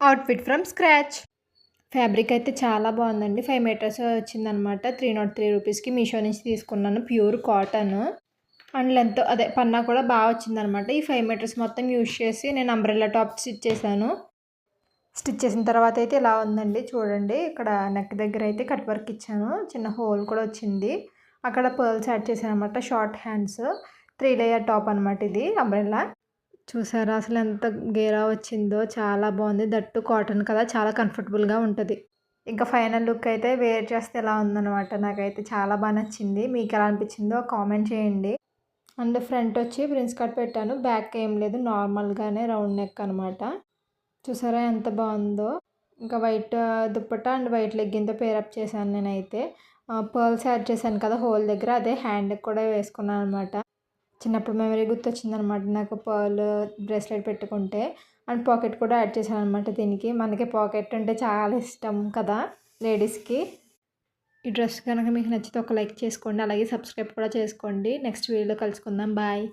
Outfit from scratch. Fabric అయితే చాలా బాగుందండి. 5 మీటర్స్ వచ్చిందనమాట. 303 రూపీస్‌కి మీషో నుంచి తీసుకున్నాను. ప్యూర్ కాటన్ అండ్ లెంత్ అదే పన్నా కూడా బాగా వచ్చిందనమాట. ఈ 5 మీటర్స్ మొత్తం యూజ్ చేసి నేను అంబ్రెల్లా టాప్ స్టిచ్ చేశాను. స్టిచ్ చేసిన తర్వాత అయితే ఇలా ఉందండి చూడండి. ఇక్కడ నెక్ దగ్గర అయితే కట్ వర్క్ ఇచ్చాను. చిన్న హోల్ కూడా వచ్చింది. అక్కడ పర్ల్స్ యాడ్ చేశాననమాట. షార్ట్ హ్యాండ్స్ 3 లేయర్ టాప్ అనమాట ఇది అంబ్రెల్లా. చూసారా అసలు ఎంత గేరా వచ్చిందో చాలా బాగుంది. దట్టు కాటన్ కదా చాలా కంఫర్టబుల్‌గా ఉంటది. ఇంకా ఫైనల్ లుక్ అయితే వేర్ చేస్తే ఎలా ఉందనమాట. నాకైతే చాలా బాగా నచ్చింది. మీకు ఎలా అనిపించిందో కామెంట్ చేయండి. అండ్ ఫ్రంట్ వచ్చి ప్రిన్స్ కట్ పెట్టాను. బ్యాక్ ఏం లేదు నార్మల్‌గానే రౌండ్ నెక్ అనమాట. చూసారా ఎంత బాగుందో. ఇంకా వైట్ దుప్పట్టా అండ్ వైట్ లెగ్గిన్‌తో పేరప్ చేశాను నేనైతే. పర్ల్స్ యాడ్ చేశాను కదా హోల్ దగ్గర అదే హ్యాండ్‌కి కూడా వేసుకున్నాను అనమాట. చిన్నప్పుడు మెమరీ గుర్తొచ్చిందనమాట నాకు పర్ల్ బ్రేస్లెట్ పెట్టుకుంటే. అండ్ పాకెట్ కూడా యాడ్ చేశాననమాట దీనికి. మనకి పాకెట్ అంటే చాలా ఇష్టం కదా లేడీస్‌కి. ఈ డ్రెస్ కనుక మీకు నచ్చితే ఒక లైక్ చేసుకోండి. అలాగే సబ్స్క్రైబ్ కూడా చేసుకోండి. నెక్స్ట్ వీడియోలో కలుసుకుందాం. బాయ్.